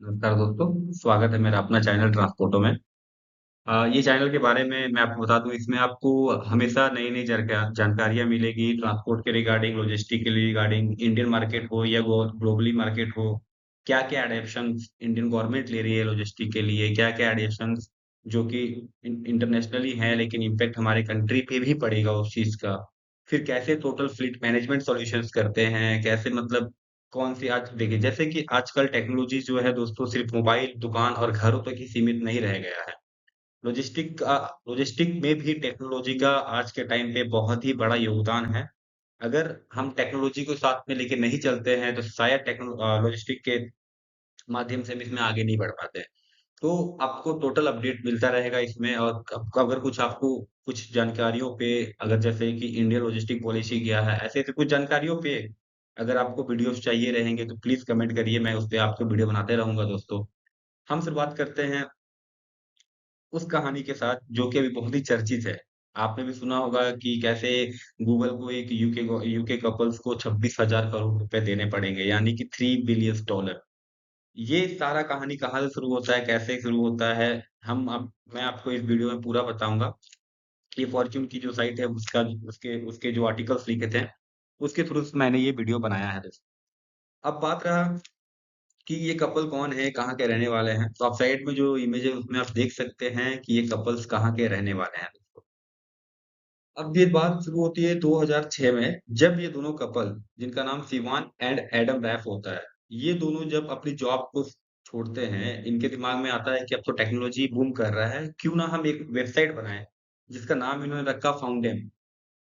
नमस्कार दोस्तों, स्वागत है मेरा अपना चैनल ट्रांसपोर्टो में। ये चैनल के बारे में मैं आपको बता दूँ, इसमें आपको हमेशा नई-नई जानकारियाँ मिलेगी ट्रांसपोर्ट के रिगार्डिंग, लॉजिस्टिक के रिगार्डिंग, इंडियन मार्केट हो या ग्लोबली मार्केट हो। क्या-क्या एडैप्शंस इंडियन गवर्नमेंट ले रही है लॉजिस्टिक के लिए, क्या-क्या एडैप्शंस जो कि इंटरनेशनली हैं लेकिन इम्पैक्ट हमारे कंट्री पे भी पड़ेगा उस चीज़ का। फिर कैसे टोटल फ्लीट मैनेजमेंट सॉल्यूशंस करते हैं, कैसे मतलब कौन-सी आज देखिए जैसे कि आजकल टेक्नोलॉजी जो है दोस्तों सिर्फ़ मोबाइल, दुकान और घरों तक ही सीमित नहीं रह गया है। लॉजिस्टिक में भी टेक्नोलॉजी का आज के टाइम पे बहुत ही बड़ा योगदान है। अगर हम टेक्नोलॉजी को साथ में लेके नहीं चलते हैं, तो शायद लॉजिस्टिक के माध्यम से हम इसमें आगे नहीं बढ़ पाते हैं। तो आपको टोटल अपडेट मिलता रहेगा इसमें और अगर कुछ आपको कुछ जानकारियों पे अगर जैसे कि इंडियन लॉजिस्टिक पॉलिसी क्या है, ऐसे-ऐसे कुछ जानकारियों पे अगर आपको वीडियोज़ चाहिए रहेंगे, तो प्लीज़ कमेंट करिए, मैं उस पे आपको वीडियो बनाते रहूँगा दोस्तों। हम शुरुआत करते हैं उस कहानी के साथ जो कि अभी बहुत ही चर्चित है। आपने भी सुना होगा कि कैसे गूगल को एक यूके कपल्स को 26,000 करोड़ रुपए देने पड़ेंगे, यानी कि $3 बिलियन डॉलर। ये सारा कहानी कहाँ से शुरू होता है, कैसे शुरू होता है, मैं आपको इस वीडियो में पूरा बताऊँगा। ये फॉर्च्यून की जो साइट है उसका उसके उसके जो आर्टिकल्स लिखे थे, उसके थ्रू से मैंने ये वीडियो बनाया है दोस्तों। अब बात रहा कि ये कपल कौन है, कहाँ के रहने वाले हैं, तो आप साइड में जो इमेज है उसमें आप देख सकते हैं कि ये कपल्स कहाँ के रहने वाले हैं दोस्तों। अब ये बात शुरू होती है 2006 में, जब ये दोनों कपल जिनका नाम सिवान एंड एडम रैफ होता है, ये दोनों जब अपनी जॉब को छोड़ते हैं, इनके दिमाग में आता है कि अब तो टेक्नोलॉजी बूम कर रहा है, क्यों ना हम एक वेबसाइट बनाएँ, जिसका नाम इन्होंने रखा फाउंडेम।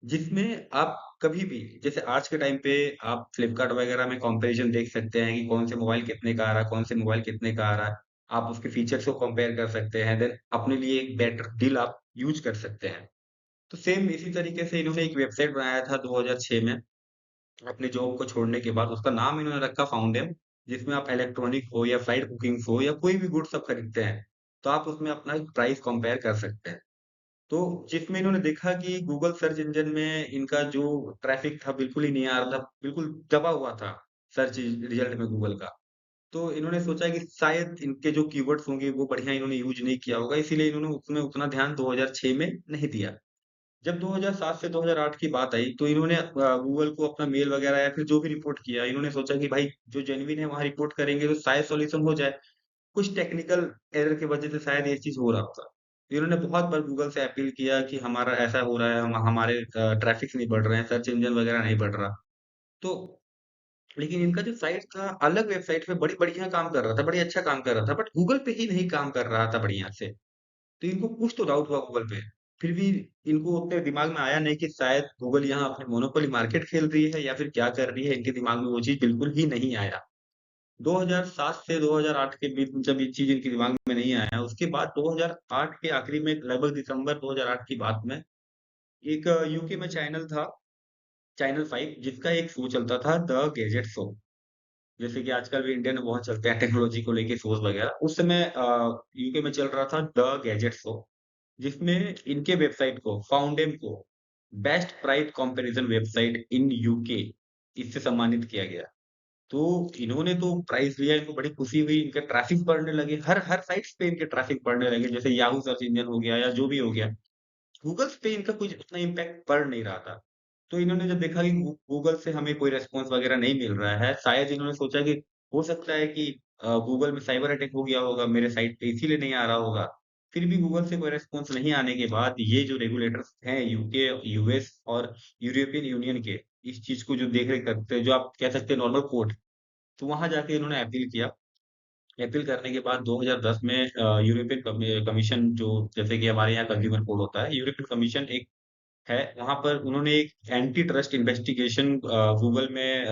जिसमें आप कभी भी जैसे आज के टाइम पे आप फ्लिपकार्ट वगैरह में कंपैरिज़न देख सकते हैं कि कौन से मोबाइल कितने का आ रहा है, कौन से मोबाइल कितने का आ रहा है। आप उसके फीचर्स को कंपेयर कर सकते हैं, देन अपने लिए एक बेटर डील आप यूज़ कर सकते हैं। तो सेम इसी तरीके से इन्होंने एक वेबसाइट बनाया था 2006 में, अपनी जॉब को छोड़ने के बाद उसका नाम इन्होंने रखा फाउंडेम, जिसमें आप इलेक्ट्रॉनिक हो या फ्लाइट बुकिंग्स हो या कोई भी गुड्स आप खरीदते हैं, तो आप उसमें अपना प्राइस कंपेयर कर सकते हैं। तो जिसमें इन्होंने देखा कि गूगल सर्च इंजन में इनका जो ट्रैफ़िक था बिल्कुल ही नहीं आ रहा था, बिल्कुल दबा हुआ था सर्च रिज़ल्ट में गूगल का। तो इन्होंने सोचा कि शायद इनके जो कीवर्ड्स होंगे वो बढ़िया इन्होंने यूज़ नहीं किया होगा, इसीलिए इन्होंने उसमें उतना ध्यान 2006 में नहीं दिया। जब 2007 से 2008 की बात आई तो इन्होंने गूगल को अपना मेल वग़ैरह या फिर जो भी रिपोर्ट किया, इन्होंने सोचा कि भाई जो जेन्युइन है वहाँ रिपोर्ट करेंगे तो शायद सॉल्यूशन हो जाए। कुछ टेक्निकल एरर की वजह से शायद ये चीज़ हो रहा था। तो इन्होंने बहुत बार गूगल से अपील किया कि हमारा ऐसा हो रहा है, हमारे ट्रैफ़िक नहीं बढ़ रहे हैं, सर्च इंजन वगैरह नहीं बढ़ रहा। तो लेकिन इनका जो साइट था अलग वेबसाइट पे बड़ी बढ़िया काम कर रहा था, बड़ी अच्छा काम कर रहा था, बट गूगल पे ही नहीं काम कर रहा था बढ़िया से। तो इनको कुछ तो डाउट हुआ गूगल पे। फिर भी इनको उतने दिमाग में आया नहीं कि शायद गूगल यहाँ अपनी मोनोपोली मार्केट खेल रही है या फिर क्या कर रही है, इनके दिमाग में वो चीज़ बिल्कुल ही नहीं आया। 2007 से 2008 के बीच में जब ये चीज़ इनके दिमाग में नहीं आया, उसके बाद 2008 के आखिरी में लगभग दिसंबर 2008 की बात में एक यूके में चैनल था, चैनल 5 जिसका एक शो चलता था द गैजेट शो। जैसे कि आजकल भी इंडिया में बहुत चलते हैं टेक्नोलॉजी को लेके शोज़ वगैरह। उस समय यूके में चल रहा था द गैजेट शो, जिसमें इनके वेबसाइट को, फाउंडेम को best price comparison website in UK इससे सम्मानित किया गया। तो इन्होंने तो प्राइज़ लिया, इनको बड़ी खुशी हुई, इनके ट्रैफ़िक बढ़ने लगे, हर हर साइट्स पे इनके ट्रैफ़िक बढ़ने लगे, जैसे याहू सर्च इंजन हो गया या जो भी हो गया। गूगल्स पे इनका कुछ उतना इम्पैक्ट पड़ नहीं रहा था। तो इन्होंने जब देखा कि गूगल से हमें कोई रिस्पॉन्स वगैरह नहीं मिल रहा है, शायद इन्होंने सोचा कि हो सकता है कि गूगल में साइबर अटैक हो गया होगा, मेरे साइट पे इसीलिए नहीं आ रहा होगा। फिर भी गूगल से कोई रिस्पॉन्स नहीं आने के बाद ये जो रेगुलेटर्स हैं यूके, यूएस और यूरोपियन यूनियन के, इस चीज़ को जो देख-रेख करते हैं, जो आप कह सकते हैं नॉर्मल कोर्ट, तो वहाँ जाके इन्होंने अपील किया। अपील करने के बाद 2010 में यूरोपियन कमीशन जो जैसे कि हमारे यहाँ कंज्यूमर कोर्ट होता है, यूरोपियन कमीशन एक है, वहाँ पर उन्होंने एक एंटी ट्रस्ट इन्वेस्टिगेशन गूगल में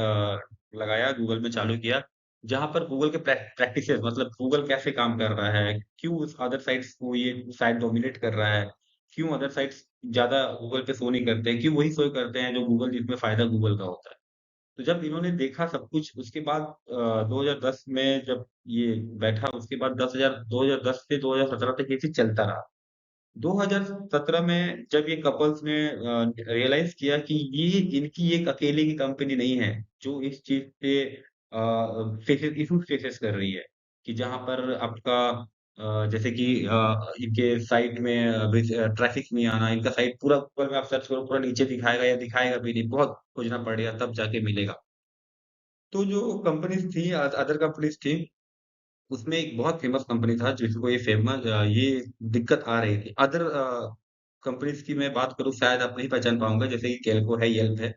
लगाया, गूगल में चालू किया, जहाँ पर गूगल के प्रैक्टिसेज़ मतलब गूगल कैसे काम कर रहा है, क्यों उस अदर साइट्स को ये साइट डोमिनेट कर रहा है, क्यों अदर साइट्स ज़्यादा गूगल पे शो नहीं करते हैं, क्यों वही शो करते हैं जो गूगल जिसमें फ़ायदा गूगल का होता है। तो जब इन्होंने देखा सब कुछ उसके बाद 2010 में जब ये बैठा उसके बाद 2010 से 2017 तक ये चीज़ चलता रहा। 2017 में जब ये कपल्स ने रियलाइज़ किया कि ये इनकी एक अकेले की कंपनी नहीं है, जो इस चीज़ पे फेसेस इश्यूज़ फेसेस कर रही है। कि जहाँ पर आपका जैसे कि इनके साइट में ट्रैफिक नहीं आना, इनका साइट पूरा गूगल में आप सर्च करो पूरा नीचे दिखाएगा या दिखाएगा भी नहीं, बहुत खोजना पड़ेगा तब जाके मिलेगा। तो जो कंपनीज़ थी अदर कंपनीज़ थी, उसमें एक बहुत फ़ेमस कंपनी था जिसको ये दिक्कत आ रही थी। अदर कंपनीज़ की मैं बात करूँ शायद आप नहीं पहचान पाऊँगा जैसे कि केल्को है, येल्प है,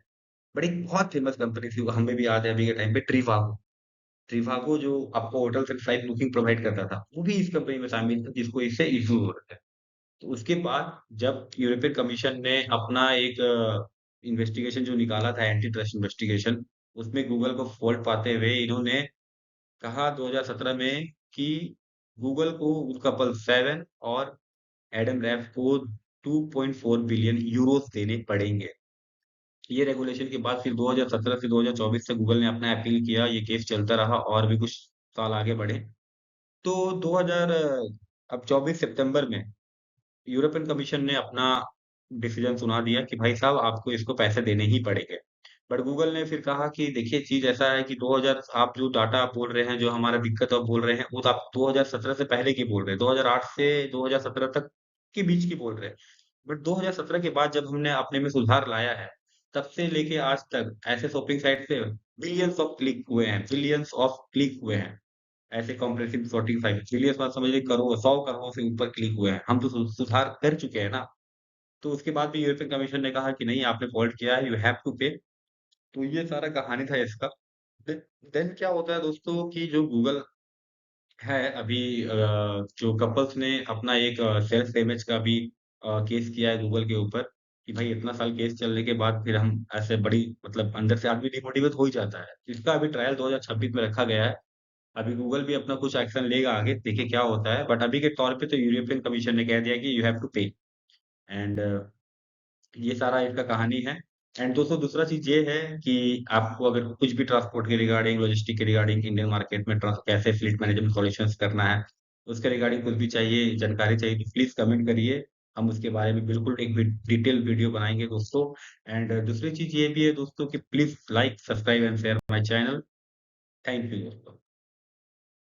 बट एक बहुत फ़ेमस कंपनी थी, वो हमें भी याद है अभी के टाइम पे ट्रिवागो। ट्रिवागो जो आपको होटल से फ्लाइट बुकिंग प्रोवाइड करता था, वो भी इस कंपनी में शामिल था जिसको इससे इश्यू हो रहे थे। तो उसके बाद जब यूरोपियन कमीशन ने अपना एक इन्वेस्टिगेशन जो निकाला था एंटी ट्रस्ट इन्वेस्टिगेशन, उसमें गूगल को फ़ॉल्ट पाते हुए इन्होंने कहा 2017 में कि गूगल को कपल सेवन और एडम रैफ को 2.4 बिलियन यूरोस देने पड़ेंगे। ये रेगुलेशन के बाद फिर 2017 से 2024 से गूगल ने अपना अपील किया, ये केस चलता रहा और भी कुछ साल आगे बढ़े। तो 2000 अब 24 सितंबर में यूरोपियन कमीशन ने अपना डिसीजन सुना दिया कि भाई साहब आपको इसको पैसे देने ही पड़ेंगे। बट गूगल ने फिर कहा कि देखिए चीज़ ऐसा है कि 2000 आप जो डाटा आप बोल रहे हैं, जो हमारा दिक्कत आप बोल रहे हैं, वो तो आप 2017 से पहले की बोल रहे हैं। 2008 से 2017 तक के बीच की बोल रहे हैं। बट 2017 के बाद जब हमने अपने में सुधार लाया है, तब से लेके आज तक ऐसे शॉपिंग साइट पे बिलियंस ऑफ क्लिक हुए हैं, बिलियंस ऑफ क्लिक हुए हैं। ऐसे कॉम्प्रेसिव सॉर्टिंग फाइल बिलियंस बात समझिए करोड़ 100 करोड़ से ऊपर क्लिक हुए हैं। हम तो सुधार कर चुके हैं ना। तो उसके बाद भी यूरोपियन कमीशन ने कहा कि नहीं आपने फॉल्ट किया है, यू हैव टू पे। तो ये सारा कहानी था इसका। देन क्या होता है दोस्तों कि जो गूगल है अभी जो कपल्स ने अपना एक सेल्फ इमेज का भी केस किया है गूगल के ऊपर कि भाई इतना साल केस चलने के बाद फिर हम ऐसे बड़ी मतलब अंदर से आदमी डिमोटिवेट हो ही जाता है। इसका अभी ट्रायल 2026 में रखा गया है। अभी गूगल भी अपना कुछ एक्शन लेगा आगे, देखिए क्या होता है। बट अभी के तौर पे तो यूरोपियन कमीशन ने कह दिया कि यू हैव टू पे एंड ये सारा इसका कहानी है। एंड दोस्तों दूसरा चीज़ ये है कि आपको अगर कुछ भी ट्रांसपोर्ट के रिगार्डिंग, लॉजिस्टिक के रिगार्डिंग इंडियन मार्केट में कैसे फ्लीट मैनेजमेंट सॉल्यूशंस करना है, उसके रिगार्डिंग कुछ भी चाहिए, जानकारी चाहिए तो प्लीज़ कमेंट करिए। हम उसके बारे में बिल्कुल एक डिटेल वीडियो बनाएँगे दोस्तों। एंड दूसरी चीज़ ये भी है दोस्तों कि please like, subscribe and share my channel. Thank you दोस्तों।